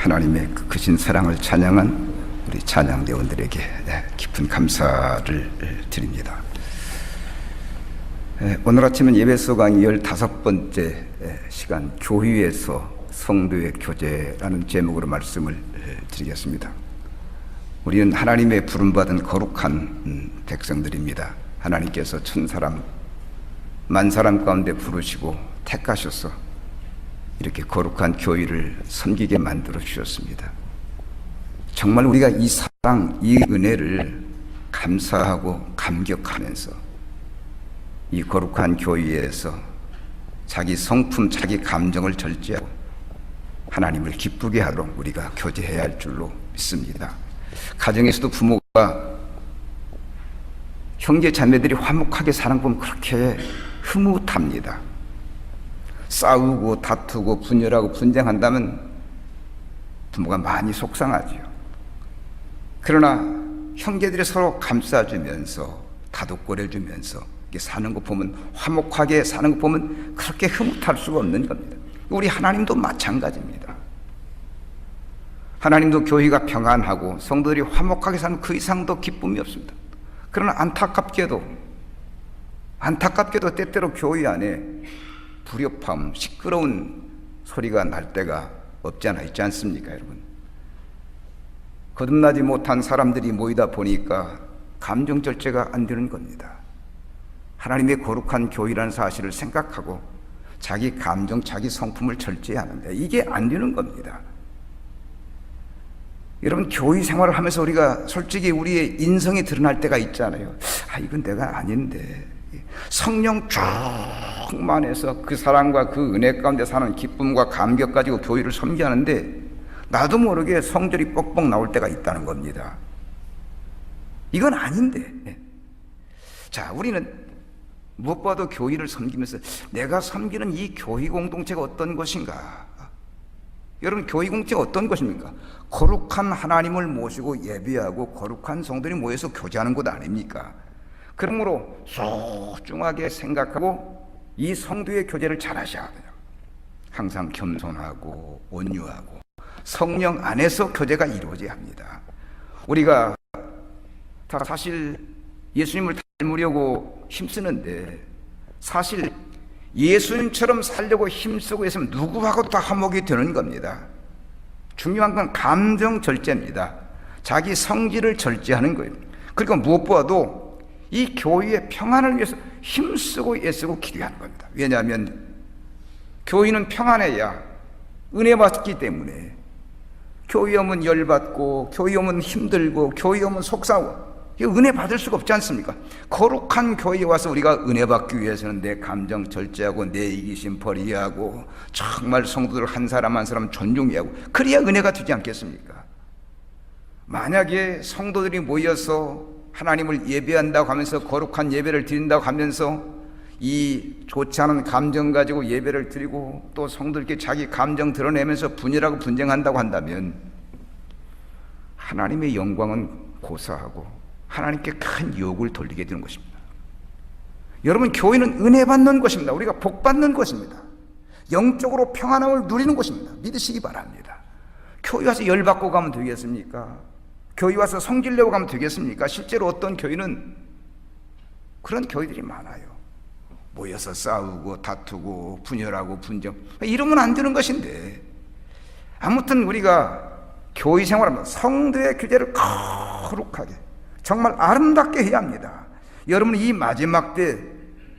하나님의 그 크신 사랑을 찬양한 우리 찬양대원들에게 깊은 감사를 드립니다. 오늘 아침은 예배소 강의 15번째 시간 교회에서 성도의 교제라는 제목으로 말씀을 드리겠습니다. 우리는 하나님의 부름받은 거룩한 백성들입니다. 하나님께서 천사람, 만사람 가운데 부르시고 택하셔서 이렇게 거룩한 교회를 섬기게 만들어 주셨습니다. 정말 우리가 이 사랑, 이 은혜를 감사하고 감격하면서 이 거룩한 교회에서 자기 성품, 자기 감정을 절제하고 하나님을 기쁘게 하도록 우리가 교제해야 할 줄로 믿습니다. 가정에서도 부모가 형제 자매들이 화목하게 사는 거 보면 그렇게 흐뭇합니다. 싸우고 다투고 분열하고 분쟁한다면 부모가 많이 속상하죠. 그러나 형제들이 서로 감싸주면서 다독거려주면서 사는 거 보면, 화목하게 사는 거 보면 그렇게 흐뭇할 수가 없는 겁니다. 우리 하나님도 마찬가지입니다. 하나님도 교회가 평안하고 성도들이 화목하게 사는 그 이상도 기쁨이 없습니다. 그러나 안타깝게도 때때로 교회 안에 불협화음, 시끄러운 소리가 날 때가 없지 않아 있지 않습니까, 여러분? 거듭나지 못한 사람들이 모이다 보니까 감정 절제가 안 되는 겁니다. 하나님의 거룩한 교회라는 사실을 생각하고 자기 감정, 자기 성품을 절제하는데 이게 안 되는 겁니다. 여러분, 교회 생활을 하면서 우리가 솔직히 우리의 인성이 드러날 때가 있잖아요. 이건 내가 아닌데. 성령 충만해서 그 사랑과 그 은혜 가운데 사는 기쁨과 감격 가지고 교회를 섬기하는데 나도 모르게 성질이 뻑뻑 나올 때가 있다는 겁니다. 이건 아닌데. 자, 우리는 무엇보다도 교회를 섬기면서 내가 섬기는 이 교회 공동체가 어떤 것인가? 여러분, 교회 공동체가 어떤 것입니까? 거룩한 하나님을 모시고 예배하고 거룩한 성도들이 모여서 교제하는 곳 아닙니까? 그러므로 소중하게 생각하고 이 성도의 교제를 잘 하셔야 돼요. 항상 겸손하고 온유하고 성령 안에서 교제가 이루어져야 합니다. 우리가 다 사실 예수님을 닮으려고 힘쓰는데 사실 예수님처럼 살려고 힘쓰고 있으면 누구하고도 다 화목이 되는 겁니다. 중요한 건 감정 절제입니다. 자기 성질을 절제하는 거예요. 그리고 무엇보다도 이 교회의 평안을 위해서 힘쓰고 애쓰고 기도하는 겁니다. 왜냐하면 교회는 평안해야 은혜 받기 때문에, 교회 오면 열받고 교회 오면 힘들고 교회 오면 속상하고 은혜 받을 수가 없지 않습니까? 거룩한 교회에 와서 우리가 은혜 받기 위해서는 내 감정 절제하고 내 이기심 버리하고 정말 성도들 한 사람 한 사람 존중해하고 그래야 은혜가 되지 않겠습니까? 만약에 성도들이 모여서 하나님을 예배한다고 하면서 거룩한 예배를 드린다고 하면서 이 좋지 않은 감정 가지고 예배를 드리고 또 성도들께 자기 감정 드러내면서 분열하고 분쟁한다고 한다면 하나님의 영광은 고사하고 하나님께 큰 유혹을 돌리게 되는 것입니다. 여러분, 교회는 은혜 받는 것입니다. 우리가 복 받는 것입니다. 영적으로 평안함을 누리는 것입니다. 믿으시기 바랍니다. 교회 와서 열받고 가면 되겠습니까? 교회 와서 성질내고 가면 되겠습니까? 실제로 어떤 교회는 그런 교회들이 많아요. 모여서 싸우고 다투고 분열하고 분쟁, 이러면 안 되는 것인데, 아무튼 우리가 교회 생활하면 성도의 교제를 거룩하게 정말 아름답게 해야 합니다. 여러분, 이 마지막 때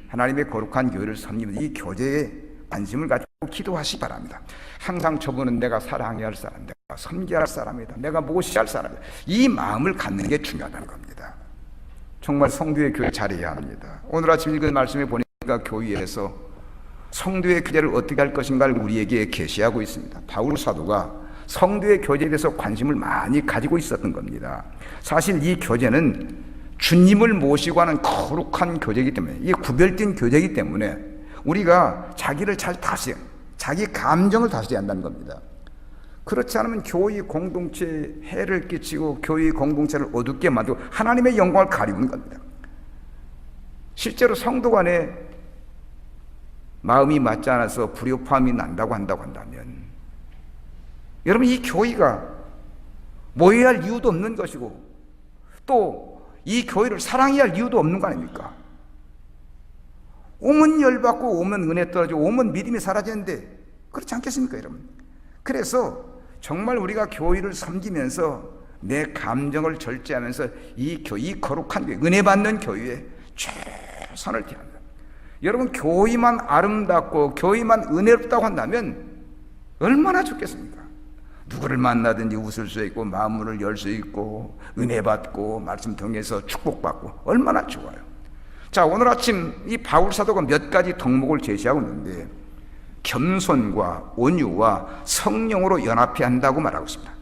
하나님의 거룩한 교회를 섬기면서 이 교제에 관심을 가지고 기도하시기 바랍니다. 항상 저분은 내가 사랑해야 할 사람, 내가 섬겨야 할 사람이다, 내가 모셔야 할 사람이다, 이 마음을 갖는 게 중요하다는 겁니다. 정말 성도의 교회 잘해야 합니다. 오늘 아침 읽은 말씀에 보니까 교회에서 성도의 교제를 어떻게 할 것인가를 우리에게 계시하고 있습니다. 바울 사도가 성도의 교제에 대해서 관심을 많이 가지고 있었던 겁니다. 사실 이 교제는 주님을 모시고 하는 거룩한 교제이기 때문에, 이게 구별된 교제이기 때문에 우리가 자기를 잘 다스려, 자기 감정을 다스려야 한다는 겁니다. 그렇지 않으면 교회 공동체에 해를 끼치고 교회 공동체를 어둡게 만들고 하나님의 영광을 가리우는 겁니다. 실제로 성도 간에 마음이 맞지 않아서 불협화음이 난다고 한다면 여러분, 이 교회가 모여야 할 이유도 없는 것이고 또 이 교회를 사랑해야 할 이유도 없는 거 아닙니까? 오면 열받고 오면 은혜 떨어지고 오면 믿음이 사라지는데 그렇지 않겠습니까, 여러분? 그래서 정말 우리가 교회를 섬기면서 내 감정을 절제하면서 이 거룩한 교회, 은혜 받는 교회에 최선을 다합니다. 여러분, 교회만 아름답고 교회만 은혜롭다고 한다면 얼마나 좋겠습니까? 누구를 만나든지 웃을 수 있고 마음을 열 수 있고 은혜 받고 말씀 통해서 축복받고 얼마나 좋아요. 자, 오늘 아침 이 바울 사도가 몇 가지 덕목을 제시하고 있는데 겸손과 온유와 성령으로 연합해야 한다고 말하고 있습니다.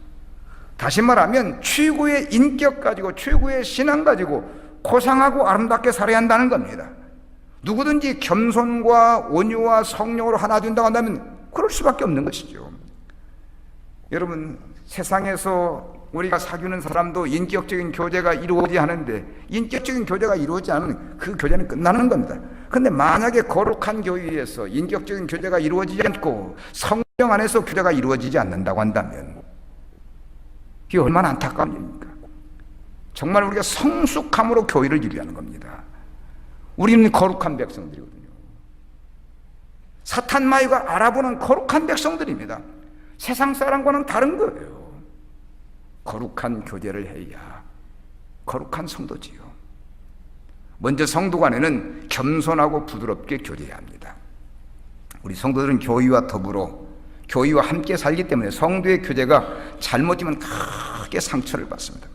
다시 말하면 최고의 인격 가지고 최고의 신앙 가지고 고상하고 아름답게 살아야 한다는 겁니다. 누구든지 겸손과 온유와 성령으로 하나 된다고 한다면 그럴 수밖에 없는 것이죠. 여러분, 세상에서 우리가 사귀는 사람도 인격적인 교제가 이루어져야 하는데 인격적인 교제가 이루어지지 않으면 그 교제는 끝나는 겁니다. 그런데 만약에 거룩한 교회에서 인격적인 교제가 이루어지지 않고 성령 안에서 교제가 이루어지지 않는다고 한다면 이게 얼마나 안타까운 일입니까? 정말 우리가 성숙함으로 교회를 이루는 겁니다. 우리는 거룩한 백성들이거든요. 사탄 마귀가 알아보는 거룩한 백성들입니다. 세상 사람과는 다른 거예요. 거룩한 교제를 해야 거룩한 성도지요. 먼저 성도 간에는 겸손하고 부드럽게 교제해야 합니다. 우리 성도들은 교회와 더불어 교회와 함께 살기 때문에 성도의 교제가 잘못되면 크게 상처를 받습니다.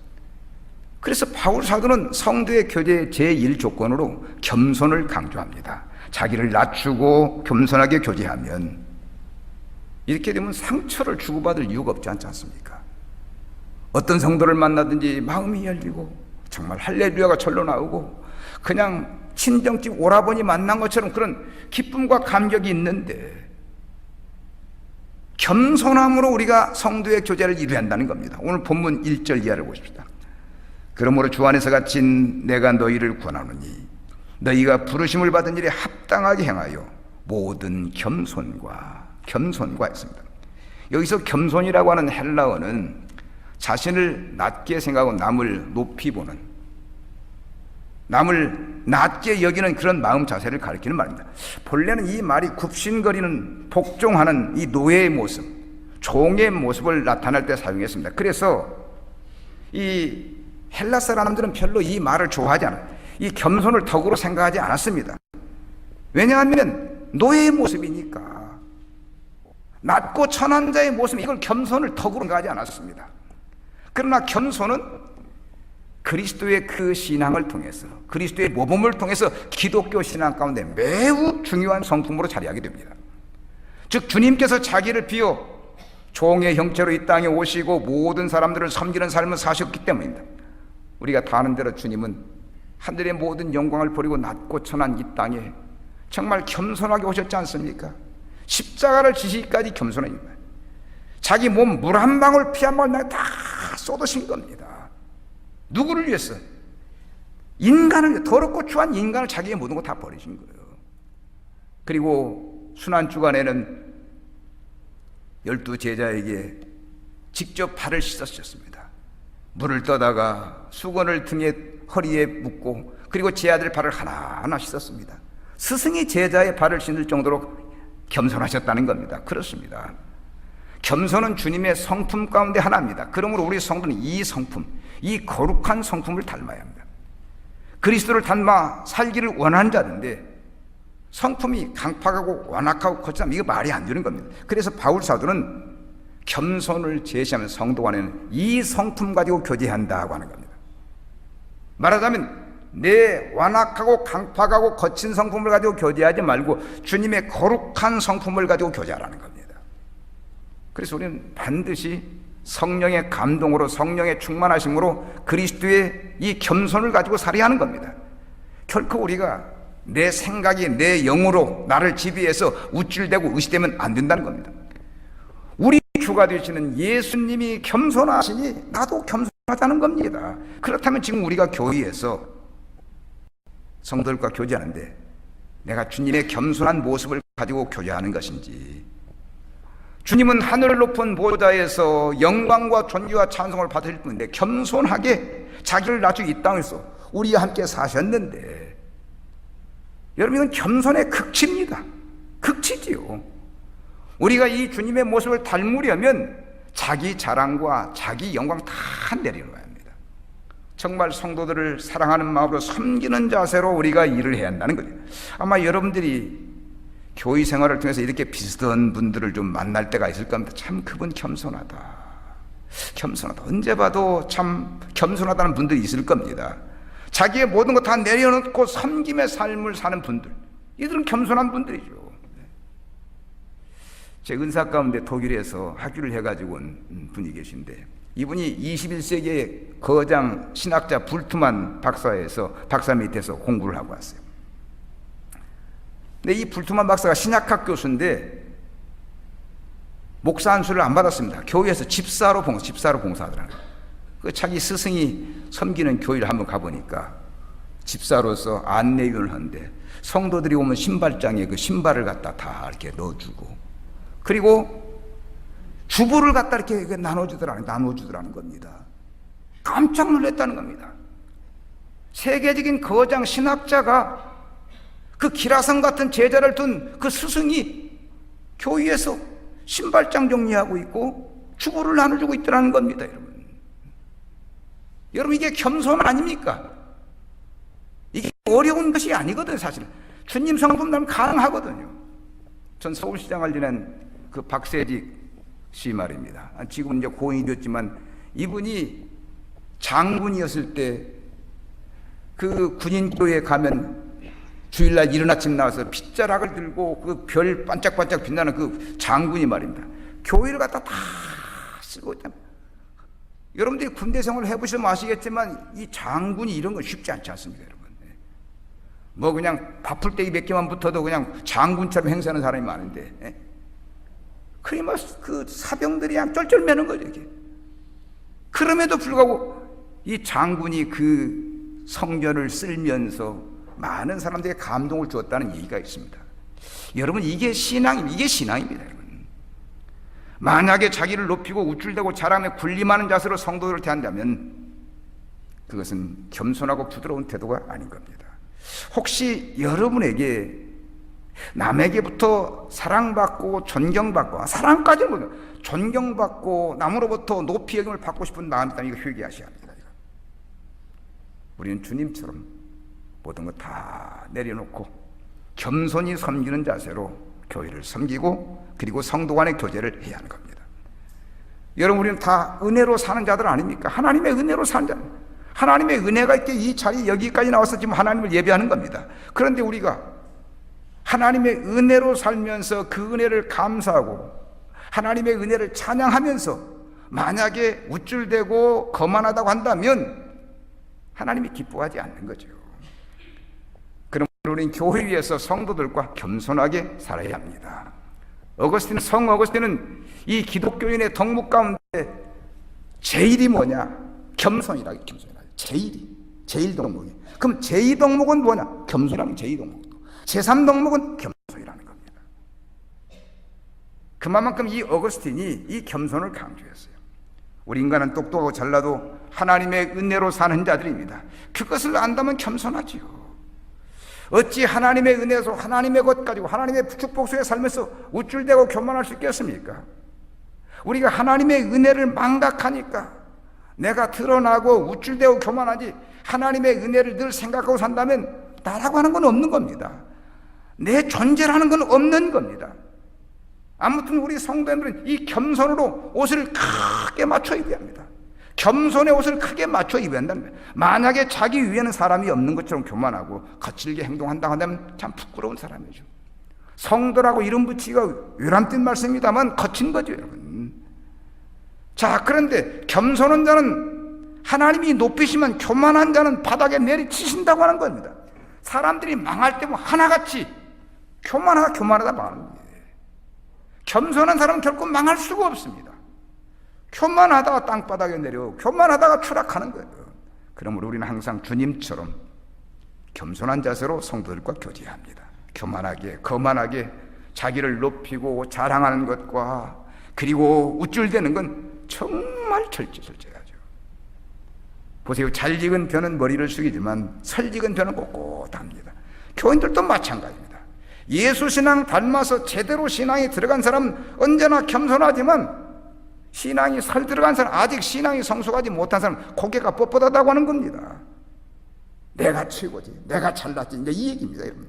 그래서 바울 사도는 성도의 교제의 제1조건으로 겸손을 강조합니다. 자기를 낮추고 겸손하게 교제하면 이렇게 되면 상처를 주고받을 이유가 없지 않습니까? 어떤 성도를 만나든지 마음이 열리고 정말 할렐루야가 절로 나오고 그냥 친정집 오라버니 만난 것처럼 그런 기쁨과 감격이 있는데 겸손함으로 우리가 성도의 교제를 이루어야 한다는 겁니다. 오늘 본문 1절 이하를 보십시다. 그러므로 주 안에서 갇힌 내가 너희를 권하노니 너희가 부르심을 받은 일에 합당하게 행하여 모든 겸손과 했습니다. 여기서 겸손이라고 하는 헬라어는 자신을 낮게 생각하고 남을 높이 보는, 남을 낮게 여기는 그런 마음 자세를 가리키는 말입니다. 본래는 이 말이 굽신거리는 복종하는 이 노예의 모습, 종의 모습을 나타낼 때 사용했습니다. 그래서 이 헬라 사람들은 별로 이 말을 좋아하지 않아요. 이 겸손을 덕으로 생각하지 않았습니다. 왜냐하면 노예의 모습이니까. 낮고 천한 자의 모습, 이걸 겸손을 덕으로 생각하지 않았습니다. 그러나 겸손은 그리스도의 그 신앙을 통해서, 그리스도의 모범을 통해서 기독교 신앙 가운데 매우 중요한 성품으로 자리하게 됩니다. 즉 주님께서 자기를 비워 종의 형체로 이 땅에 오시고 모든 사람들을 섬기는 삶을 사셨기 때문입니다. 우리가 다 아는 대로 주님은 하늘의 모든 영광을 버리고 낮고 천한 이 땅에 정말 겸손하게 오셨지 않습니까? 십자가를 지시기까지 겸손한 거예요. 자기 몸 물 한 방울 피 한 방울 다 쏟으신 겁니다. 누구를 위해서? 인간을, 더럽고 추한 인간을 자기의 모든 거 다 버리신 거예요. 그리고 순환주간에는 12 제자에게 직접 발을 씻으셨습니다. 물을 떠다가 수건을 등에 허리에 묶고 그리고 제 아들 발을 하나하나 씻었습니다. 스승이 제자의 발을 씻을 정도로 겸손하셨다는 겁니다. 그렇습니다. 겸손은 주님의 성품 가운데 하나입니다. 그러므로 우리 성도는 이 성품, 이 거룩한 성품을 닮아야 합니다. 그리스도를 닮아 살기를 원하는 자인데 성품이 강팍하고 완악하고 거칠면 이거 말이 안 되는 겁니다. 그래서 바울 사도는 겸손을 제시하면 성도 간에는 이 성품 가지고 교제한다고 하는 겁니다. 말하자면 내 완악하고 강팍하고 거친 성품을 가지고 교제하지 말고 주님의 거룩한 성품을 가지고 교제하라는 겁니다. 그래서 우리는 반드시 성령의 감동으로, 성령의 충만하심으로 그리스도의 이 겸손을 가지고 살아야 하는 겁니다. 결코 우리가 내 생각이 내 영으로 나를 지배해서 우쭐대고 의시되면 안 된다는 겁니다. 우리 주가 되시는 예수님이 겸손하시니 나도 겸손하자는 겁니다. 그렇다면 지금 우리가 교회에서 성도들과 교제하는데 내가 주님의 겸손한 모습을 가지고 교제하는 것인지, 주님은 하늘 높은 보좌에서 영광과 존귀와 찬송을 받으실 분인데 겸손하게 자기를 낮추고 이 땅에서 우리와 함께 사셨는데, 여러분 이건 겸손의 극치입니다. 극치지요. 우리가 이 주님의 모습을 닮으려면 자기 자랑과 자기 영광 다 내려놓아야 합니다. 정말 성도들을 사랑하는 마음으로 섬기는 자세로 우리가 일을 해야 한다는 거죠. 아마 여러분들이 교회 생활을 통해서 이렇게 비슷한 분들을 좀 만날 때가 있을 겁니다. 참 그분 겸손하다. 겸손하다. 언제 봐도 참 겸손하다는 분들이 있을 겁니다. 자기의 모든 것 다 내려놓고 섬김의 삶을 사는 분들, 이들은 겸손한 분들이죠. 제 은사 가운데 독일에서 학교를 해가지고 온 분이 계신데, 이분이 21세기의 거장 신학자 불트만 박사 밑에서 공부를 하고 왔어요. 근데 이 불트만 박사가 신약학 교수인데 목사 안수를 안 받았습니다. 교회에서 집사로 봉사하더라고요. 그 자기 스승이 섬기는 교회를 한번 가보니까 집사로서 안내위원을 하는데 성도들이 오면 신발장에 그 신발을 갖다 다 이렇게 넣어주고, 그리고 주부를 갖다 이렇게 나눠주더라는 겁니다. 깜짝 놀랐다는 겁니다. 세계적인 거장 신학자가 그 기라성 같은 제자를 둔 그 스승이 교회에서 신발장 정리하고 있고 주부를 나눠주고 있더라는 겁니다. 여러분 이게 겸손 아닙니까? 이게 어려운 것이 아니거든요. 사실은 주님 성품이라면 가능하거든요. 전 서울시장을 지낸 그 박세직 씨 말입니다. 지금은 이제 고인이 되었지만 이분이 장군이었을 때 그 군인교회에 가면 주일날 이른 아침 나와서 핏자락을 들고 그 별 반짝반짝 빛나는 그 장군이 말입니다. 교회를 갖다 다 쓰고 있답니다. 여러분들이 군대 생활을 해보시면 아시겠지만 이 장군이 이런 건 쉽지 않지 않습니까, 여러분? 뭐 그냥 밥풀떼기 몇 개만 붙어도 그냥 장군처럼 행세하는 사람이 많은데, 그리 뭐 그 사병들이 그냥 쩔쩔매는 거죠, 이게. 그럼에도 불구하고 이 장군이 그 성전을 쓸면서 많은 사람들에게 감동을 주었다는 얘기가 있습니다. 여러분 이게 신앙입니다, 여러분. 만약에 자기를 높이고 우쭐대고 자랑에 군림하는 자세로 성도들을 대한다면 그것은 겸손하고 부드러운 태도가 아닌 겁니다. 혹시 여러분에게 남에게부터 사랑받고 존경받고, 사랑까지는 뭐냐, 존경받고 남으로부터 높이 여김을 받고 싶은 마음이 있다면 이거 회개하셔야 합니다. 우리는 주님처럼 모든 것 다 내려놓고 겸손히 섬기는 자세로 교회를 섬기고 그리고 성도 간의 교제를 해야 하는 겁니다. 여러분 우리는 다 은혜로 사는 자들 아닙니까? 하나님의 은혜로 사는 자, 하나님의 은혜가 있게 이 자리 여기까지 나와서 지금 하나님을 예배하는 겁니다. 그런데 우리가 하나님의 은혜로 살면서 그 은혜를 감사하고 하나님의 은혜를 찬양하면서 만약에 우쭐대고 거만하다고 한다면 하나님이 기뻐하지 않는 거죠. 그럼 우리는 교회 위에서 성도들과 겸손하게 살아야 합니다. 성 어거스틴은 이 기독교인의 덕목 가운데 제일이 뭐냐? 겸손이라. 제일 덕목이. 그럼 제2 덕목은 뭐냐? 겸손이라는 제2 덕목. 제3 덕목은 겸손이라는 겁니다. 그만큼 이 어거스틴이 이 겸손을 강조했어요. 우리 인간은 똑똑하고 잘나도 하나님의 은혜로 사는 자들입니다. 그것을 안다면 겸손하지요. 어찌 하나님의 은혜에서 하나님의 것 가지고 하나님의 축복 속에 살면서 우쭐대고 교만할 수 있겠습니까? 우리가 하나님의 은혜를 망각하니까 내가 드러나고 우쭐대고 교만하지, 하나님의 은혜를 늘 생각하고 산다면 나라고 하는 건 없는 겁니다. 내 존재라는 건 없는 겁니다. 아무튼 우리 성도님들은 이 겸손으로 옷을 크게 맞춰 입어야 합니다. 겸손의 옷을 크게 맞춰 입어야 한다는 거예요. 만약에 자기 위에는 사람이 없는 것처럼 교만하고 거칠게 행동한다고 한다면 참 부끄러운 사람이죠. 성도라고 이름 붙이기가 외람된 말씀입니다만 거친 거죠, 여러분. 자, 그런데 겸손한 자는 하나님이 높이시면 교만한 자는 바닥에 내리치신다고 하는 겁니다. 사람들이 망할 때 뭐 하나같이 교만하다 망하는 거예요. 겸손한 사람은 결코 망할 수가 없습니다. 교만하다가 땅바닥에 내려 교만하다가 추락하는 거예요. 그러므로 우리는 항상 주님처럼 겸손한 자세로 성도들과 교제합니다. 교만하게 거만하게 자기를 높이고 자랑하는 것과 그리고 우쭐대는 건 정말 철저하죠. 보세요. 잘 익은 벼는 머리를 숙이지만 설 익은 벼는 꼿꼿합니다. 교인들도 마찬가지입니다. 예수 신앙 닮아서 제대로 신앙이 들어간 사람은 언제나 겸손하지만 신앙이 설 들어간 사람, 아직 신앙이 성숙하지 못한 사람 고개가 뻣뻣하다고 하는 겁니다. 내가 최고지, 내가 잘났지, 이제 이 얘기입니다, 여러분.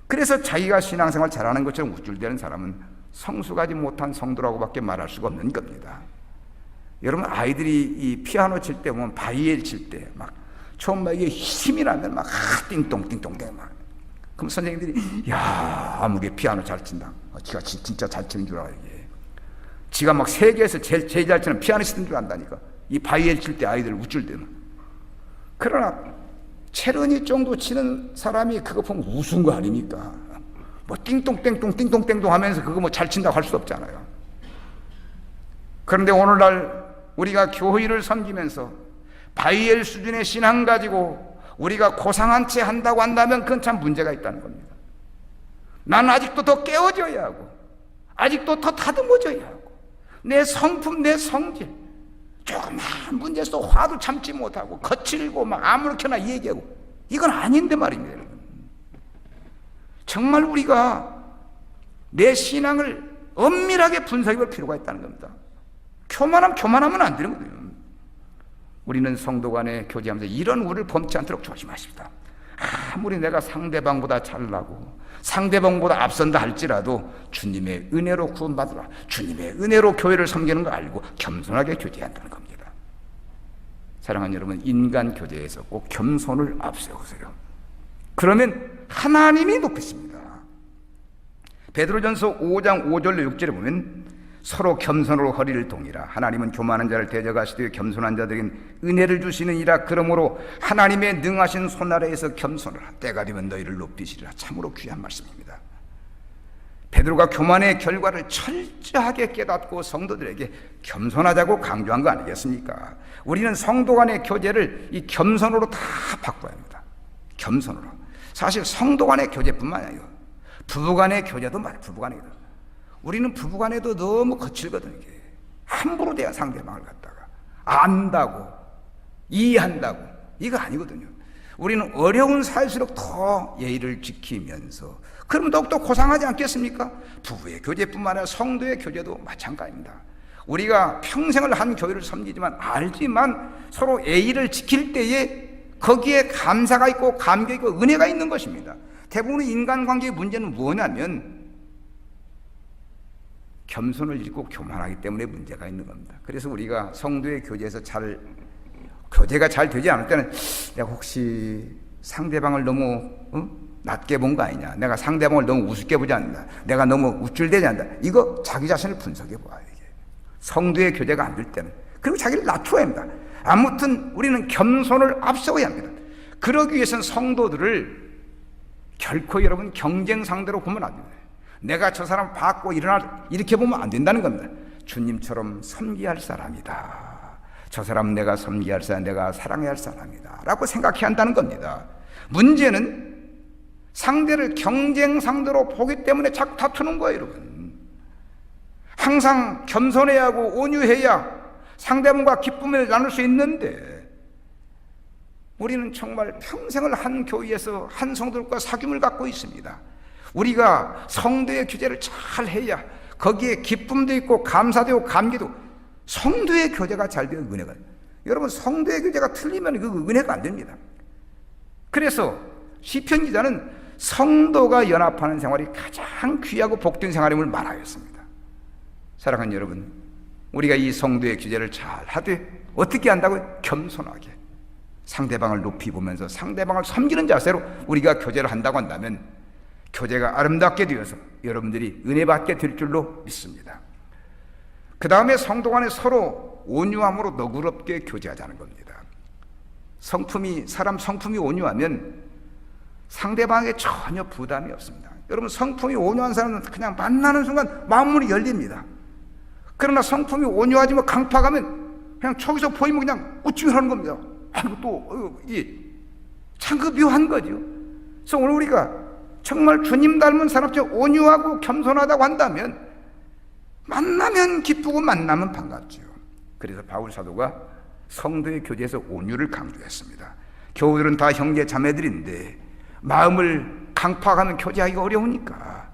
그래서 자기가 신앙생활 잘하는 것처럼 우쭐대는 사람은 성숙하지 못한 성도라고밖에 말할 수가 없는 겁니다. 여러분, 아이들이 이 피아노 칠 때 보면 바이엘 칠 때 막 처음 막 이게 힘이 나면 막 띵똥띵똥 막 그럼 선생님들이 야 아무개 피아노 잘 친다. 지가 진짜 잘 치는 줄 알아 이게. 지가 막 세계에서 제일 잘 치는 피아니스트인 줄 안다니까. 이 바이엘 칠 때 아이들 우쭐대는. 그러나 체르니 정도 치는 사람이 그거 보면 우스운 거 아닙니까? 뭐 띵똥땡똥 띵똥땡똥 하면서 그거 뭐 잘 친다고 할 수 없잖아요. 그런데 오늘날 우리가 교회를 섬기면서 바이엘 수준의 신앙 가지고 우리가 고상한 채 한다고 한다면 그건 참 문제가 있다는 겁니다. 나는 아직도 더 깨워져야 하고 아직도 더 다듬어져야 하고 내 성품, 내 성질 조그만 문제에서 화도 참지 못하고 거칠고 막 아무렇게나 얘기하고 이건 아닌데 말입니다, 여러분. 정말 우리가 내 신앙을 엄밀하게 분석해 볼 필요가 있다는 겁니다. 교만하면 안 되는 거예요. 우리는 성도 간에 교제하면서 이런 우를 범치 않도록 조심하십시다. 아무리 내가 상대방보다 잘나고 상대방보다 앞선다 할지라도 주님의 은혜로 구원받으라. 주님의 은혜로 교회를 섬기는 거 알고 겸손하게 교제한다는 겁니다. 사랑하는 여러분, 인간 교제에서 꼭 겸손을 앞세우세요. 그러면 하나님이 높으십니다. 베드로전서 5장 5절로 6절에 보면 서로 겸손으로 허리를 동이라. 하나님은 교만한 자를 대적하시되 겸손한 자들에겐 은혜를 주시느니라. 그러므로 하나님의 능하신 손아래에서 겸손하라. 때가 되면 너희를 높이시리라. 참으로 귀한 말씀입니다. 베드로가 교만의 결과를 철저하게 깨닫고 성도들에게 겸손하자고 강조한 거 아니겠습니까? 우리는 성도 간의 교제를 이 겸손으로 다 바꿔야 합니다. 겸손으로. 사실 성도 간의 교제뿐만 아니고 부부 간의 교제도 말이에요. 부부 간의 교제. 우리는 부부간에도 너무 거칠거든요. 이게. 함부로 대한 상대방을 갖다가 안다고 이해한다고 이거 아니거든요. 우리는 어려운 사이일수록 더 예의를 지키면서 그럼 더욱더 고상하지 않겠습니까? 부부의 교제뿐만 아니라 성도의 교제도 마찬가지입니다. 우리가 평생을 한 교회를 섬기지만 알지만 서로 예의를 지킬 때에 거기에 감사가 있고 감격이 있고 은혜가 있는 것입니다. 대부분의 인간관계의 문제는 뭐냐면 겸손을 잃고 교만하기 때문에 문제가 있는 겁니다. 그래서 우리가 성도의 교제에서 교제가 잘 되지 않을 때는 내가 혹시 상대방을 너무 낮게 본 거 아니냐, 내가 상대방을 너무 우습게 보지 않는다, 내가 너무 우쭐대지 않는다, 이거 자기 자신을 분석해 봐야 이게 성도의 교제가 안 될 때는. 그리고 자기를 낮춰야 합니다. 아무튼 우리는 겸손을 앞세워야 합니다. 그러기 위해서는 성도들을 결코 여러분 경쟁 상대로 보면 안 됩니다. 내가 저 사람 받고 이렇게 보면 안 된다는 겁니다. 주님처럼 섬기할 사람이다. 저 사람 내가 섬기해야 할 사람, 내가 사랑해야 할 사람이다 라고 생각해야 한다는 겁니다. 문제는 상대를 경쟁 상대로 보기 때문에 자꾸 다투는 거예요, 여러분. 항상 겸손해야 하고 온유해야 상대방과 기쁨을 나눌 수 있는데 우리는 정말 평생을 한 교회에서 한 성도들과 사귐을 갖고 있습니다. 우리가 성도의 교제를 잘 해야 거기에 기쁨도 있고 감사도 있고 감기도. 성도의 교제가 잘 되어 은혜가. 여러분, 성도의 교제가 틀리면 그 은혜가 안 됩니다. 그래서 시편 기자는 성도가 연합하는 생활이 가장 귀하고 복된 생활임을 말하였습니다. 사랑하는 여러분, 우리가 이 성도의 교제를 잘 하되 어떻게 한다고요? 겸손하게 상대방을 높이 보면서 상대방을 섬기는 자세로 우리가 교제를 한다고 한다면 교제가 아름답게 되어서 여러분들이 은혜 받게 될 줄로 믿습니다. 그 다음에 성도 간에 서로 온유함으로 너그럽게 교제하자는 겁니다. 사람 성품이 온유하면 상대방에게 전혀 부담이 없습니다. 여러분, 성품이 온유한 사람은 그냥 만나는 순간 마음문이 열립니다. 그러나 성품이 온유하지 뭐 강팍하면 그냥 저기서 보이면 그냥 우쭐하는 겁니다. 아이고 참 그 묘한 거죠. 그래서 오늘 우리가 정말 주님 닮은 사람처럼 온유하고 겸손하다고 한다면 만나면 기쁘고 만나면 반갑지요. 그래서 바울 사도가 성도의 교제에서 온유를 강조했습니다. 교우들은 다 형제 자매들인데 마음을 강팍하면 교제하기가 어려우니까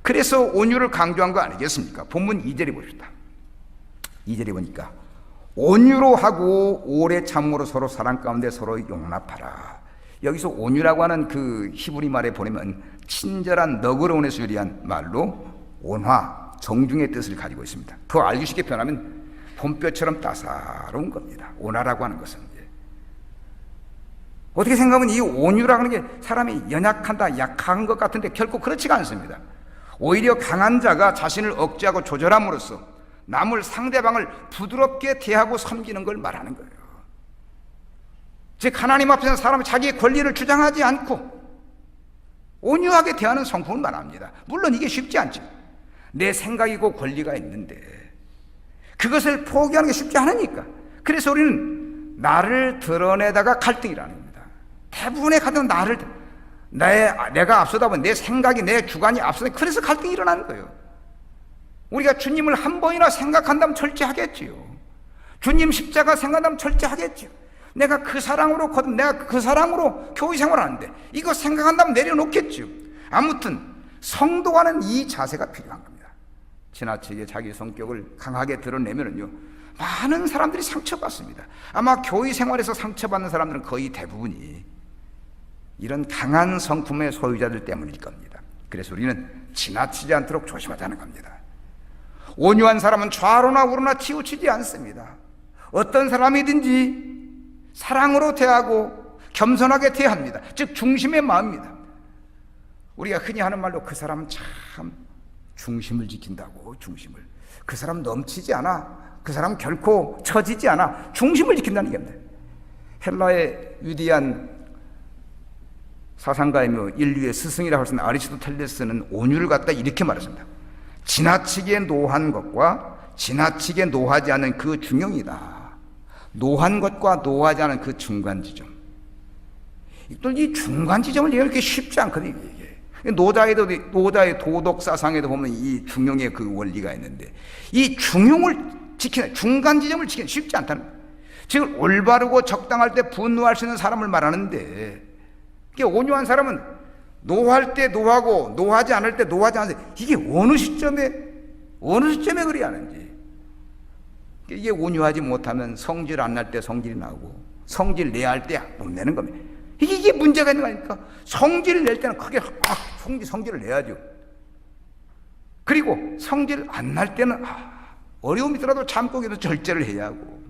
그래서 온유를 강조한 거 아니겠습니까? 본문 2절에 봅시다. 2절에 보니까 온유로 하고 오래 참음으로 서로 사랑 가운데 서로 용납하라. 여기서 온유라고 하는 그 히브리 말에 보내면 친절한 너그러움에서 유리한 말로 온화, 정중의 뜻을 가지고 있습니다. 더 알기 쉽게 표현하면 봄볕처럼 따사로운 겁니다. 온화라고 하는 것은. 어떻게 생각하면 이 온유라고 하는 게 사람이 연약한다, 약한 것 같은데 결코 그렇지가 않습니다. 오히려 강한 자가 자신을 억제하고 조절함으로써 남을, 상대방을 부드럽게 대하고 섬기는 걸 말하는 거예요. 즉 하나님 앞에서 사람은 자기의 권리를 주장하지 않고 온유하게 대하는 성품을 말합니다. 물론 이게 쉽지 않죠. 내 생각이고 권리가 있는데 그것을 포기하는 게 쉽지 않으니까. 그래서 우리는 나를 드러내다가 갈등이라는 겁니다. 대부분의 갈등은 내가 앞서다 보면 내 생각이, 내 주관이 앞서다, 그래서 갈등이 일어나는 거예요. 우리가 주님을 한 번이나 생각한다면 절제하겠지요. 주님 십자가 생각한다면 절제하겠지요. 내가 그 사랑으로 교회 생활하는데 이거 생각한다면 내려놓겠지요. 아무튼 성도와는 이 자세가 필요한 겁니다. 지나치게 자기 성격을 강하게 드러내면은요, 많은 사람들이 상처받습니다. 아마 교회 생활에서 상처받는 사람들은 거의 대부분이 이런 강한 성품의 소유자들 때문일 겁니다. 그래서 우리는 지나치지 않도록 조심하자는 겁니다. 온유한 사람은 좌로나 우로나 치우치지 않습니다. 어떤 사람이든지 사랑으로 대하고 겸손하게 대합니다. 즉 중심의 마음입니다. 우리가 흔히 하는 말로 그 사람은 참 중심을 지킨다고. 중심을, 그 사람 넘치지 않아, 그 사람 결코 처지지 않아, 중심을 지킨다는 얘기입니다. 헬라의 위대한 사상가이며 인류의 스승이라고 할 수 있는 아리스토텔레스는 온유를 갖다 이렇게 말했습니다. 지나치게 노한 것과 지나치게 노하지 않은 그 중형이다. 노한 것과 노하지 않은 그 중간 지점. 이 중간 지점을 이해하기 쉽지 않거든요. 노자의 도덕 사상에도 보면 이 중용의 그 원리가 있는데 이 중용을 지키는, 중간 지점을 지키는 쉽지 않다는 거예요. 즉 올바르고 적당할 때 분노할 수 있는 사람을 말하는데, 온유한 사람은 노할 때 노하고 노하지 않을 때 노하지 않는데 이게 어느 시점에 그리 하는지. 이게 온유하지 못하면 성질 안 날 때 성질이 나고 성질 내야 할 때 못 내는 겁니다. 이게 문제가 있는 거 아닙니까? 성질을 낼 때는 크게 성질을 내야죠. 그리고 성질 안 날 때는 어려움이 있더라도 참고 계속 절제를 해야 하고.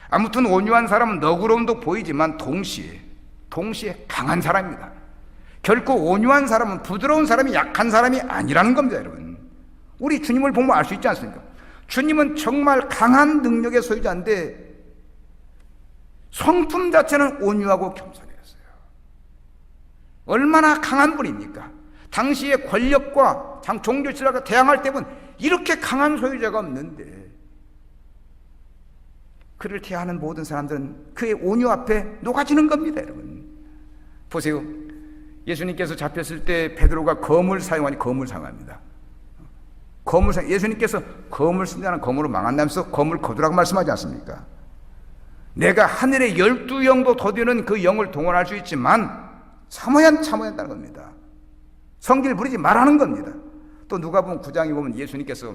아무튼 온유한 사람은 너그러움도 보이지만 동시에 강한 사람입니다. 결코 온유한 사람은 부드러운 사람이 약한 사람이 아니라는 겁니다, 여러분. 우리 주님을 보면 알 수 있지 않습니까? 주님은 정말 강한 능력의 소유자인데 성품 자체는 온유하고 겸손했어요. 얼마나 강한 분입니까? 당시의 권력과 종교신화가 대항할 때 보면 이렇게 강한 소유자가 없는데 그를 대하는 모든 사람들은 그의 온유 앞에 녹아지는 겁니다, 여러분. 보세요. 예수님께서 잡혔을 때 베드로가 검을 사용하니 검을 사용합니다. 예수님께서 검을 쓴다는 검으로 망한다면서 검을 거두라고 말씀하지 않습니까? 내가 하늘의 12영도 더 되는 그 영을 동원할 수 있지만 참아야 한다는 겁니다. 성질 부리지 말라는 겁니다. 또 누가복음 9장에 보면 예수님께서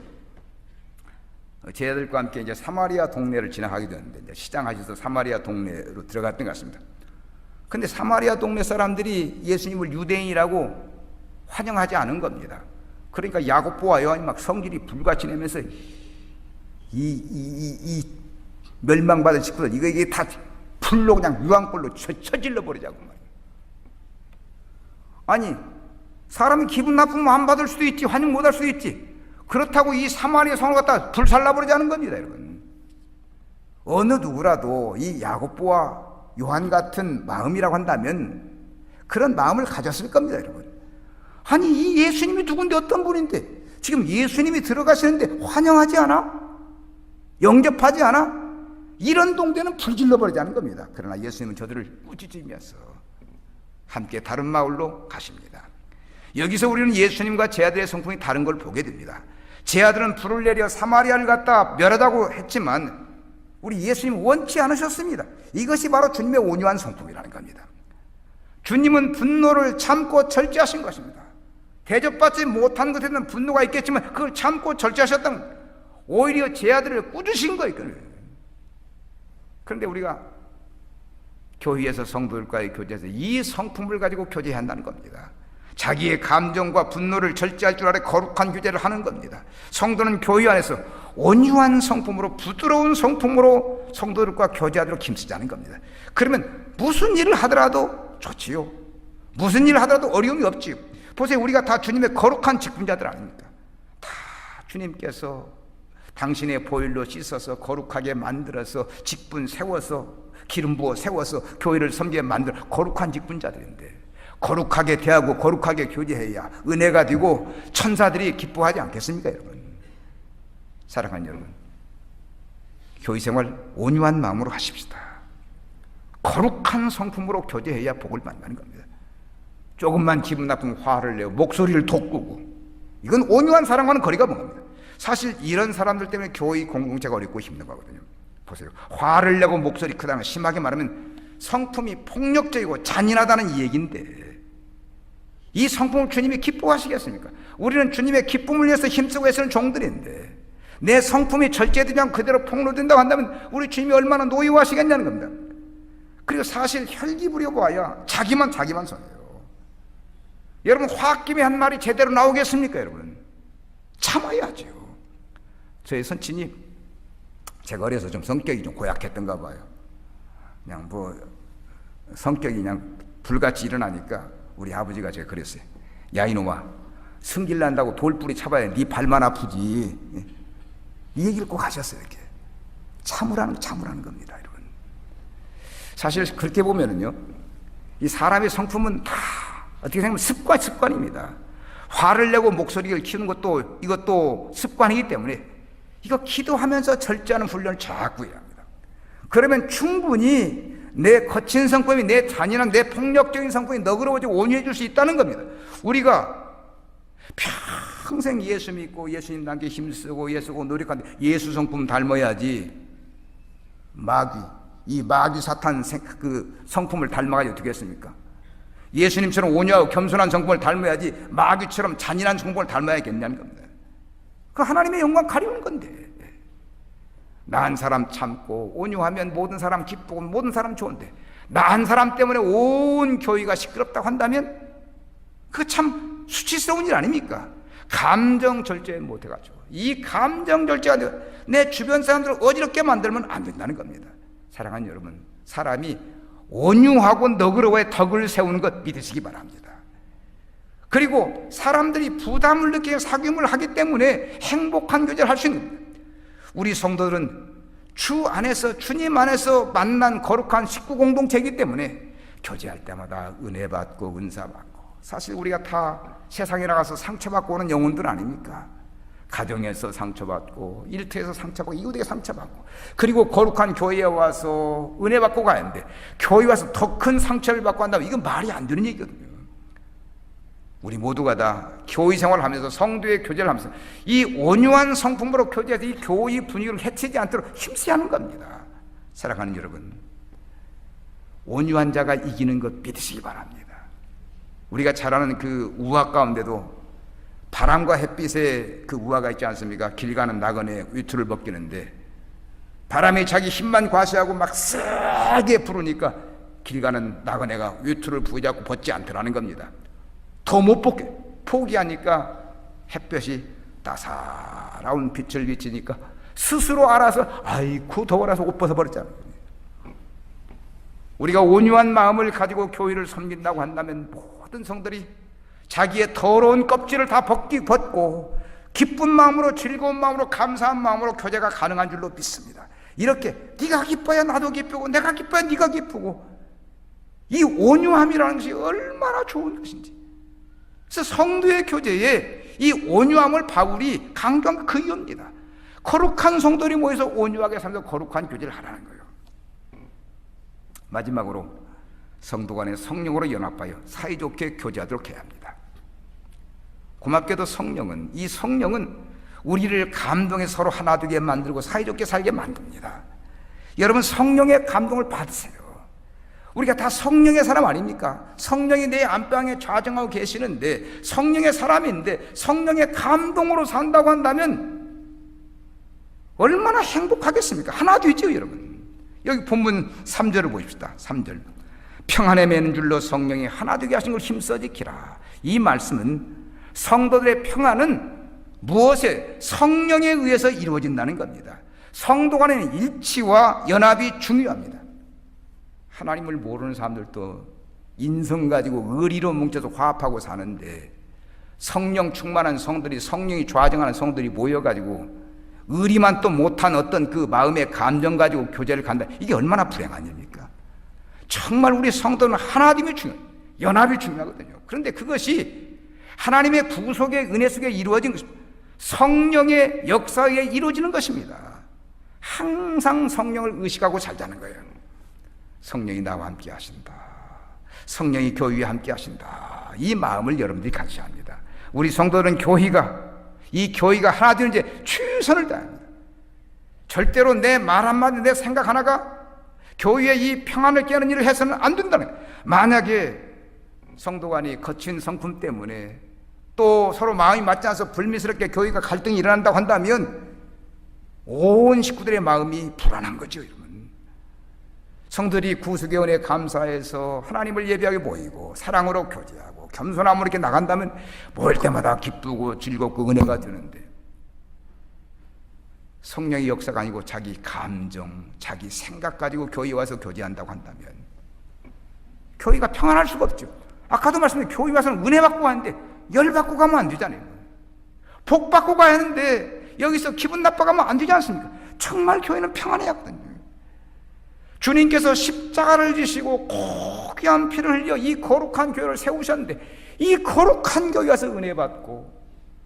제자들과 함께 이제 사마리아 동네를 지나가게 되는데 이제 시장하셔서 사마리아 동네로 들어갔던 것 같습니다. 근데 사마리아 동네 사람들이 예수님을 유대인이라고 환영하지 않은 겁니다. 그러니까 야고보와 요한이 막 성질이 불같이 내면서 이 멸망받은 식구들 이게 다 불로 그냥 유황불로 쳐질러 버리자고 말이에요. 아니 사람이 기분 나쁘면 안 받을 수도 있지, 환영 못 할 수도 있지. 그렇다고 이 사마리아 성을 갖다 불살라 버리자는 겁니다, 여러분. 어느 누구라도 이 야고보와 요한 같은 마음이라고 한다면 그런 마음을 가졌을 겁니다, 여러분. 아니 이 예수님이 누군데 어떤 분인데 지금 예수님이 들어가시는데 환영하지 않아? 영접하지 않아? 이런 동네는 불질러 버리자는 겁니다. 그러나 예수님은 저들을 꾸짖으면서 함께 다른 마을로 가십니다. 여기서 우리는 예수님과 제 아들의 성품이 다른 걸 보게 됩니다. 제 아들은 불을 내려 사마리아를 갖다 멸하다고 했지만 우리 예수님 원치 않으셨습니다. 이것이 바로 주님의 온유한 성품이라는 겁니다. 주님은 분노를 참고 절제하신 것입니다. 대접받지 못한 것에 대한 분노가 있겠지만 그걸 참고 절제하셨던, 오히려 제 아들을 꾸짖으신 거예요. 그런데 우리가 교회에서 성도들과의 교제에서 이 성품을 가지고 교제해야 한다는 겁니다. 자기의 감정과 분노를 절제할 줄 알아 거룩한 교제를 하는 겁니다. 성도는 교회 안에서 온유한 성품으로, 부드러운 성품으로 성도들과 교제하도록 힘쓰자는 겁니다. 그러면 무슨 일을 하더라도 좋지요. 무슨 일을 하더라도 어려움이 없지요. 보세요. 우리가 다 주님의 거룩한 직분자들 아닙니까? 다 주님께서 당신의 보혈로 씻어서 거룩하게 만들어서 직분 세워서 기름 부어 세워서 교회를 섬기게 만들 거룩한 직분자들인데, 거룩하게 대하고 거룩하게 교제해야 은혜가 되고 천사들이 기뻐하지 않겠습니까, 여러분? 사랑하는 여러분, 교회 생활 온유한 마음으로 하십시다. 거룩한 성품으로 교제해야 복을 받는 겁니다. 조금만 기분 나쁘면 화를 내고 목소리를 돋구고, 이건 온유한 사람과는 거리가 먼 겁니다. 사실 이런 사람들 때문에 교회 공동체가 어렵고 힘든 거거든요. 보세요. 화를 내고 목소리 크다는, 심하게 말하면 성품이 폭력적이고 잔인하다는 이 얘기인데, 이 성품을 주님이 기뻐하시겠습니까? 우리는 주님의 기쁨을 위해서 힘쓰고 애쓰는 종들인데, 내 성품이 절제되지 않고 그대로 폭로된다고 한다면 우리 주님이 얼마나 노여워하시겠냐는 겁니다. 그리고 사실 혈기 부려봐야 자기만 손해요. 여러분, 홧김에 한 말이 제대로 나오겠습니까, 여러분? 참아야죠. 저희 선친이, 제가 어려서 좀 성격이 좀 고약했던가 봐요. 그냥 성격이 그냥 불같이 일어나니까 우리 아버지가 제가 그랬어요. 야, 이놈아, 승질 난다고 돌뿌리 차봐야 네 발만 아프지. 이 얘기를 꼭 하셨어요. 이렇게 참으라는 겁니다, 여러분. 사실 그렇게 보면은요, 이 사람의 성품은 다 어떻게 생각하면 습관입니다. 화를 내고 목소리를 키우는 것도 이것도 습관이기 때문에 이거 기도하면서 절제하는 훈련을 자꾸 해야 합니다. 그러면 충분히 내 거친 성품이, 내 잔인한, 내 폭력적인 성품이 너그러워지고 온유해 줄 수 있다는 겁니다. 우리가 평생 예수 믿고 예수님 남게 힘쓰고 예수고 노력하는데 예수 성품 닮아야지, 이 마귀 사탄 그 성품을 닮아가지고 어떻게 했습니까? 예수님처럼 온유하고 겸손한 성품을 닮아야지 마귀처럼 잔인한 성품을 닮아야겠냐는 겁니다. 그 하나님의 영광 가리우는 건데, 나한 사람 참고 온유하면 모든 사람 기쁘고 모든 사람 좋은데, 나한 사람 때문에 온 교회가 시끄럽다고 한다면 그 참 수치스러운 일 아닙니까? 감정 절제 못해가지고, 이 감정 절제가 내 주변 사람들을 어지럽게 만들면 안 된다는 겁니다. 사랑하는 여러분, 사람이 온유하고 너그러워야 덕을 세우는 것 믿으시기 바랍니다. 그리고 사람들이 부담을 느끼고 사귐을 하기 때문에 행복한 교제를 할 수 있는 겁니다. 우리 성도들은 주 안에서, 주님 안에서 만난 거룩한 식구 공동체이기 때문에 교제할 때마다 은혜 받고 은사 받고, 사실 우리가 다 세상에 나가서 상처받고 오는 영혼들 아닙니까? 가정에서 상처받고, 일터에서 상처받고, 이웃에게 상처받고, 그리고 거룩한 교회에 와서 은혜 받고 가는데 교회에 와서 더 큰 상처를 받고 한다면 이건 말이 안 되는 얘기거든요. 우리 모두가 다 교회 생활을 하면서, 성도의 교제를 하면서 이 온유한 성품으로 교제해서 이 교회 분위기를 해치지 않도록 힘써야 하는 겁니다. 사랑하는 여러분, 온유한 자가 이기는 것 믿으시기 바랍니다. 우리가 잘 아는 그 우화 가운데도 바람과 햇빛에 그 우화가 있지 않습니까? 길 가는 나그네 위투를 벗기는데 바람이 자기 힘만 과시하고 막 세게 부르니까 길 가는 나그네가 위투를 부여잡고 벗지 않더라는 겁니다. 더 못 벗게 포기하니까 햇볕이 따사로운 빛을 비치니까 스스로 알아서 아이고 더워라서 옷 벗어버렸잖아요. 우리가 온유한 마음을 가지고 교회를 섬긴다고 한다면 모든 성들이 자기의 더러운 껍질을 다 벗고 기쁜 마음으로, 즐거운 마음으로, 감사한 마음으로 교제가 가능한 줄로 믿습니다. 이렇게 네가 기뻐야 나도 기쁘고, 내가 기뻐야 네가 기쁘고, 이 온유함이라는 것이 얼마나 좋은 것인지. 그래서 성도의 교제에 이 온유함을 바울이 강조한 그 이유입니다. 거룩한 성도들이 모여서 온유하게 살면서 거룩한 교제를 하라는 거예요. 마지막으로 성도 간의 성령으로 연합하여 사이좋게 교제하도록 해야 합니다. 고맙게도 이 성령은 우리를 감동에 서로 하나 되게 만들고 사이좋게 살게 만듭니다. 여러분, 성령의 감동을 받으세요. 우리가 다 성령의 사람 아닙니까? 성령이 내 안방에 좌정하고 계시는데, 성령의 사람인데 성령의 감동으로 산다고 한다면 얼마나 행복하겠습니까? 하나 되죠, 여러분. 여기 본문 3절을 보십시다. 3절. 평안에 매는 줄로 성령이 하나 되게 하신 걸 힘써 지키라. 이 말씀은 성도들의 평안은 무엇에? 성령에 의해서 이루어진다는 겁니다. 성도 간의 일치와 연합이 중요합니다. 하나님을 모르는 사람들도 인성 가지고 의리로 뭉쳐서 화합하고 사는데, 성령 충만한 성들이, 성령이 좌정하는 성들이 모여가지고 의리만 또 못한 어떤 그 마음의 감정 가지고 교제를 간다. 이게 얼마나 불행한 일입니까? 정말 우리 성도는 하나됨이 중요해요. 연합이 중요하거든요. 그런데 그것이 하나님의 구속의 은혜 속에 이루어진 것입니다. 성령의 역사에 이루어지는 것입니다. 항상 성령을 의식하고 살자는 거예요. 성령이 나와 함께 하신다. 성령이 교회와 함께 하신다. 이 마음을 여러분들이 가져야 합니다. 우리 성도들은 이 교회가 하나 되는 이제 최선을 다합니다. 절대로 내 말 한마디, 내 생각 하나가 교회의 이 평안을 깨는 일을 해서는 안 된다는 거예요. 만약에 성도 간이 거친 성품 때문에 또 서로 마음이 맞지 않아서 불미스럽게 교회가 갈등이 일어난다고 한다면 온 식구들의 마음이 불안한 거죠, 여러분. 성들이 구속의 은혜에 감사해서 하나님을 예배하게 모이고 사랑으로 교제하고 겸손함으로 이렇게 나간다면 모일 때마다 기쁘고 즐겁고 은혜가 되는데, 성령의 역사가 아니고 자기 감정, 자기 생각 가지고 교회에 와서 교제한다고 한다면 교회가 평안할 수가 없죠. 아까도 말씀드린 교회 와서는 은혜 받고 가는데 열 받고 가면 안 되잖아요. 복 받고 가야 하는데 여기서 기분 나빠가면 안 되지 않습니까? 정말 교회는 평안해야 하거든요. 주님께서 십자가를 지시고 고귀한 피를 흘려 이 거룩한 교회를 세우셨는데, 이 거룩한 교회 와서 은혜 받고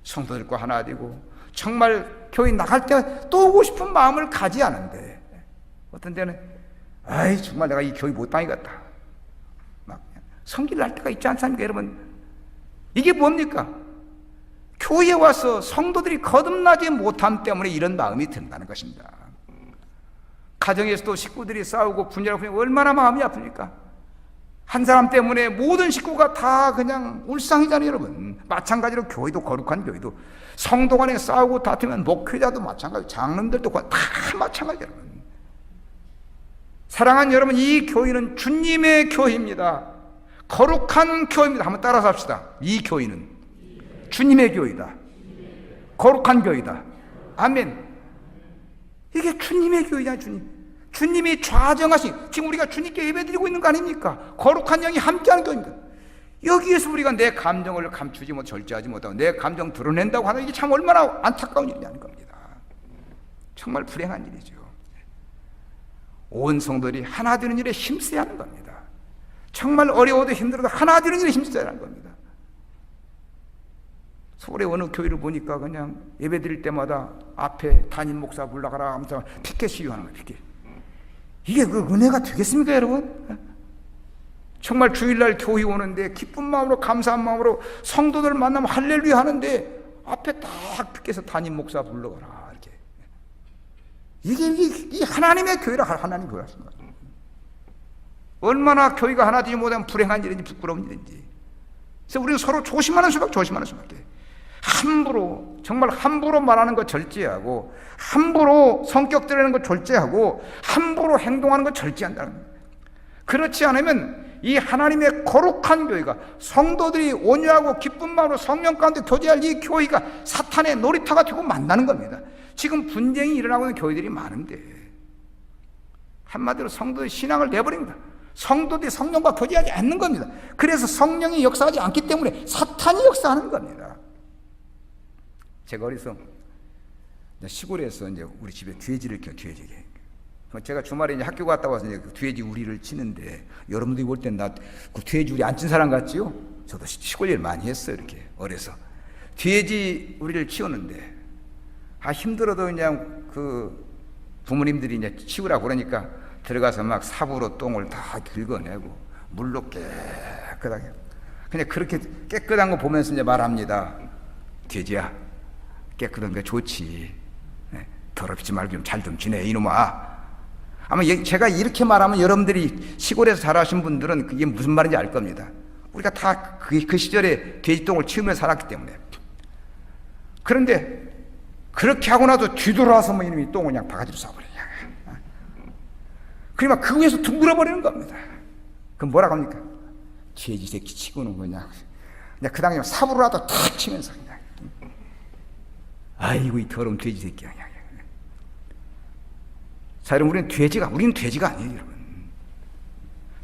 성도들과 하나 되고 정말 교회 나갈 때 또 오고 싶은 마음을 가지 않은데, 어떤 때는 아이 정말 내가 이 교회 못 다니겠다 막 성질 날 때가 있지 않습니까, 여러분? 이게 뭡니까? 교회에 와서 성도들이 거듭나지 못함 때문에 이런 마음이 든다는 것입니다. 가정에서도 식구들이 싸우고 분열하고 그냥 얼마나 마음이 아픕니까? 한 사람 때문에 모든 식구가 다 그냥 울상이잖아요, 여러분. 마찬가지로 교회도, 거룩한 교회도 성도 간에 싸우고 다투면 목회자도 마찬가지, 장로들도 다 마찬가지, 여러분. 사랑하는 여러분, 이 교회는 주님의 교회입니다. 거룩한 교회입니다. 한번 따라서 합시다. 이 교회는 주님의 교회다. 거룩한 교회다. 아멘. 이게 주님의 교회잖아요. 주님이 좌정하신, 지금 우리가 주님께 예배드리고 있는 거 아닙니까? 거룩한 영이 함께하는 교회입니다. 여기에서 우리가 내 감정을 감추지 못, 절제하지 못하고 내 감정 드러낸다고 하는, 이게 참 얼마나 안타까운 일이냐는 겁니다. 정말 불행한 일이죠. 온 성도들이 하나 되는 일에 힘써야 하는 겁니다. 정말 어려워도 힘들어도 하나 되는 일에 힘써야 하는 겁니다. 서울의 어느 교회를 보니까 그냥 예배 드릴 때마다 앞에 담임 목사 불러가라 하면서 피켓 시위하는 거예요, 피켓. 이게 그 은혜가 되겠습니까, 여러분? 정말 주일날 교회 오는데 기쁜 마음으로, 감사한 마음으로 성도들 만나면 할렐루야 하는데 앞에 딱 피켓에서 담임 목사 불러가라, 이렇게. 이게 하나님의 교회라, 하나님 교회 하신 거예요. 얼마나 교회가 하나 되지 못하면 불행한 일인지 부끄러운 일인지. 그래서 우리는 서로 조심하는 수밖에. 함부로, 정말 함부로 말하는 거 절제하고, 함부로 성격 드러내는 거 절제하고, 함부로 행동하는 거 절제한다는 거예요. 그렇지 않으면 이 하나님의 거룩한 교회가, 성도들이 온유하고 기쁜 마음으로 성령 가운데 교제할 이 교회가 사탄의 놀이터가 되고 만나는 겁니다. 지금 분쟁이 일어나고 있는 교회들이 많은데, 한마디로 성도의 신앙을 내버립니다. 성도들이 성령과 교제하지 않는 겁니다. 그래서 성령이 역사하지 않기 때문에 사탄이 역사하는 겁니다. 제가 어려서 시골에서 이제 우리 집에 돼지를 키워, 돼지. 제가 주말에 이제 학교 갔다 와서 이제 그 돼지 우리를 치는데, 여러분들이 볼 땐 나 그 돼지 우리 안 친 사람 같지요? 저도 시골 일 많이 했어요, 이렇게 어려서. 돼지 우리를 치우는데, 힘들어도 그냥 그 부모님들이 이제 치우라고 그러니까 들어가서 막 삽으로 똥을 다 긁어내고 물로 깨끗하게, 그냥 그렇게 깨끗한 거 보면서 이제 말합니다. 돼지야, 깨끗한 게 좋지. 더럽히지 말고 좀 잘 좀 지내 이놈아. 아마 제가 이렇게 말하면 여러분들이 시골에서 자라신 분들은 그게 무슨 말인지 알 겁니다. 우리가 다 그 시절에 돼지똥을 치우며 살았기 때문에. 그런데 그렇게 하고 나도 뒤돌아와서 뭐 이놈이 똥을 그냥 바가지로 쏴버리냐. 그러면 그 위에서 둥글어버리는 겁니다. 그럼 뭐라고 합니까? 돼지 새끼 치고는 그냥 그 당시에 삽으로라도 탁 치면서 그냥 아이고 이 더러운 돼지 새끼야. 자, 여러분 우리는 돼지가 아니에요, 여러분.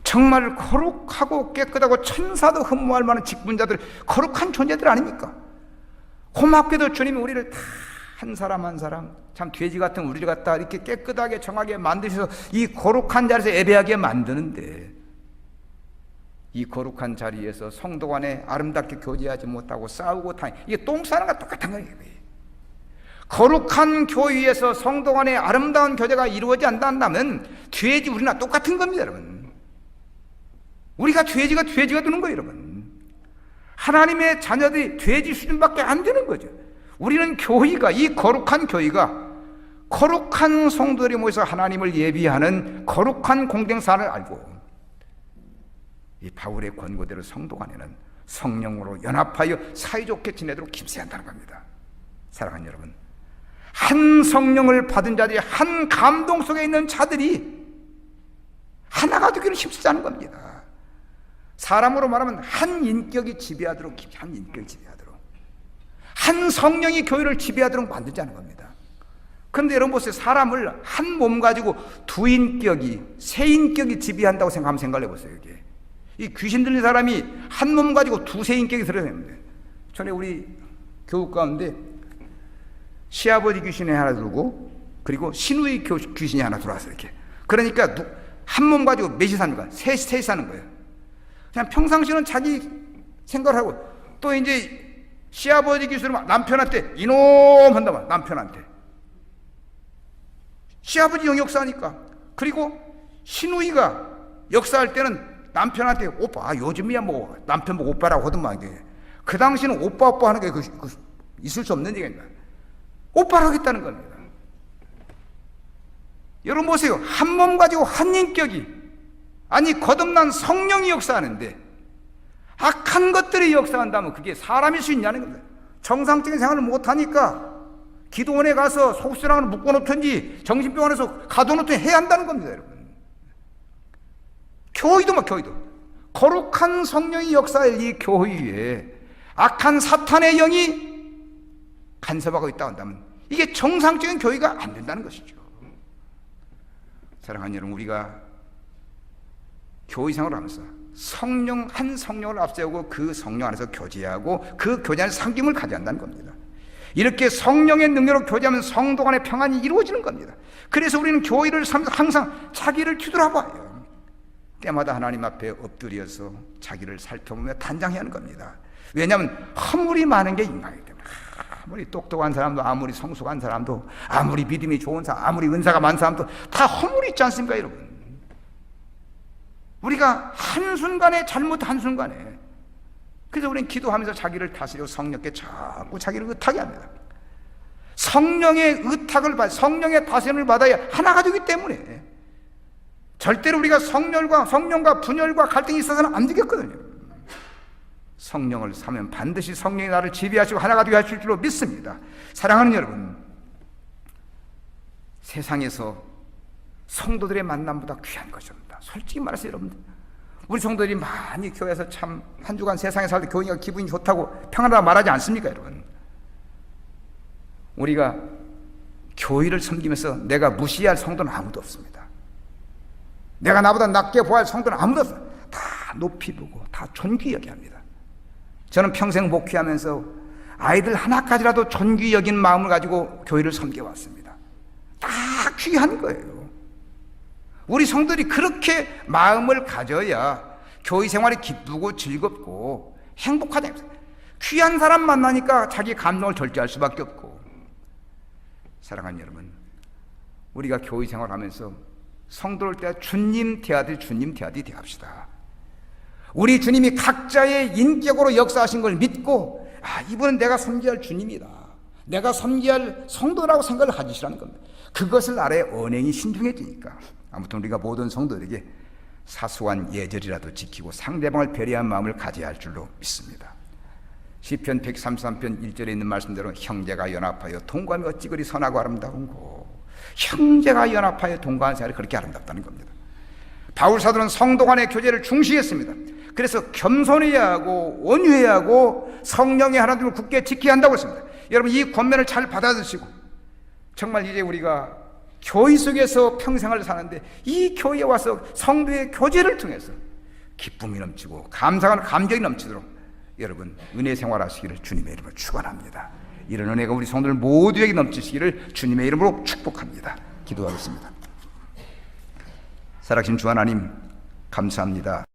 정말 거룩하고 깨끗하고 천사도 흠모할 만한 직분자들, 거룩한 존재들 아닙니까? 고맙게도 주님이 우리를 다 한 사람 한 사람, 참 돼지 같은 우리를 갖다 이렇게 깨끗하게 정하게 만드셔서 이 거룩한 자리에서 예배하게 만드는데, 이 거룩한 자리에서 성도 간에 아름답게 교제하지 못하고 싸우고 이게 똥 싸는 거 똑같은 거예요. 거룩한 교회에서 성도 간에 아름다운 교제가 이루어지지 않는다면 돼지 우리나 똑같은 겁니다, 여러분. 우리가 돼지가 되는 거예요, 여러분. 하나님의 자녀들이 돼지 수준밖에 안 되는 거죠. 우리는 교회가, 이 거룩한 교회가 거룩한 성도들이 모여서 하나님을 예비하는 거룩한 공동사를 알고, 이 바울의 권고대로 성도 간에는 성령으로 연합하여 사이좋게 지내도록 힘써야 한다는 겁니다. 사랑하는 여러분, 한 성령을 받은 자들이, 한 감동 속에 있는 자들이 하나가 되기를 힘쓰자는 겁니다. 사람으로 말하면 한 인격이 지배하도록, 한 인격이 지배하도록, 한 성령이 교회를 지배하도록 만들자는 겁니다. 그런데 여러분 보세요. 사람을 한 몸 가지고 두 인격이, 세 인격이 지배한다고 한번 생각을 해보세요. 이게 이 귀신 들린 사람이 한 몸 가지고 두세 인격이 들어있는데, 전에 우리 교육 가운데 시아버지 귀신이 하나 들고, 그리고 시누이 귀신이 하나 들어왔어요. 이렇게. 그러니까 한 몸 가지고 몇이 삽니까? 셋이 사는 거예요. 그냥 평상시는 자기 생각을 하고, 또 이제 시아버지 귀신은 남편한테 이놈 한다면 남편한테, 시아버지 영 역사하니까. 그리고 시누이가 역사할 때는 남편한테 오빠, 요즘이야 뭐 남편 보고 오빠라고 하더만. 그 당시는 오빠 하는 게 있을 수 없는 얘기입니다. 오빠를 하겠다는 겁니다. 여러분 보세요. 한 몸 가지고 한 인격이, 아니 거듭난 성령이 역사하는데 악한 것들이 역사한다면 그게 사람일 수 있냐는 겁니다. 정상적인 생활을 못하니까 기도원에 가서 속수랑을 묶어놓든지 정신병원에서 가둬놓든지 해야 한다는 겁니다, 여러분. 교회도 거룩한 성령이 역사할 이 교회에 악한 사탄의 영이 간섭하고 있다고 한다면 이게 정상적인 교회가 안 된다는 것이죠. 사랑하는 여러분, 우리가 교회 생활을 하면서 한 성령을 앞세우고 그 성령 안에서 교제하고 그 교제 안에서 상김을 가져야 한다는 겁니다. 이렇게 성령의 능력으로 교제하면 성도 간의 평안이 이루어지는 겁니다. 그래서 우리는 교회를 항상 자기를 뒤돌아봐요. 때마다 하나님 앞에 엎드려서 자기를 살펴보며 단장해야 하는 겁니다. 왜냐하면 허물이 많은 게 인간이기 때문에. 아무리 똑똑한 사람도, 아무리 성숙한 사람도, 아무리 믿음이 좋은 사람, 아무리 은사가 많은 사람도 다 허물이 있지 않습니까, 여러분? 우리가 한순간에 잘못 한순간에, 그래서 우리는 기도하면서 자기를 다스리고 성령께 자꾸 자기를 의탁하게 합니다. 성령의 의탁을 성령의 다스림을 받아야 하나가 되기 때문에 절대로 우리가 성령과 분열과 갈등이 있어서는 안 되겠거든요. 성령을 사면 반드시 성령이 나를 지배하시고 하나가 되게 하실 줄로 믿습니다. 사랑하는 여러분, 세상에서 성도들의 만남보다 귀한 것입니다. 솔직히 말해서 여러분들, 우리 성도들이 많이 교회에서 참 한 주간 세상에 살 때 교회가 기분이 좋다고 평안하다 말하지 않습니까, 여러분? 우리가 교회를 섬기면서 내가 무시할 성도는 아무도 없습니다. 내가 나보다 낮게 보아할 성도는 아무도 없어요. 다 높이 보고 다 존귀 여기합니다. 저는 평생 목회하면서 아이들 하나까지라도 존귀 여긴 마음을 가지고 교회를 섬겨왔습니다. 다 귀한 거예요. 우리 성도들이 그렇게 마음을 가져야 교회 생활이 기쁘고 즐겁고 행복하다. 귀한 사람 만나니까 자기 감동을 절제할 수밖에 없고. 사랑하는 여러분, 우리가 교회 생활하면서 성도를 때 주님 대하듯이 대합시다. 우리 주님이 각자의 인격으로 역사하신 걸 믿고, 이분은 내가 섬겨야 할 주님이다, 내가 섬기할 성도라고 생각을 가지시라는 겁니다. 그것을 알아야 언행이 신중해지니까. 아무튼 우리가 모든 성도들에게 사소한 예절이라도 지키고 상대방을 배려한 마음을 가져야 할 줄로 믿습니다. 시편 133편 1절에 있는 말씀대로 형제가 연합하여 동거하면 어찌 그리 선하고 아름다운고. 형제가 연합하여 동거하는 생활이 그렇게 아름답다는 겁니다. 바울 사도는 성도 간의 교제를 중시했습니다. 그래서 겸손해야 하고 온유해야 하고 성령의 하나님을 굳게 지켜야 한다고 했습니다. 여러분, 이 권면을 잘 받아들이시고 정말 이제 우리가 교회 속에서 평생을 사는데 이 교회에 와서 성도의 교제를 통해서 기쁨이 넘치고 감사하는 감격이 넘치도록 여러분 은혜 생활하시기를 주님의 이름으로 축원합니다. 이런 은혜가 우리 성도들 모두에게 넘치시기를 주님의 이름으로 축복합니다. 기도하겠습니다. 살아계신 주 하나님 감사합니다.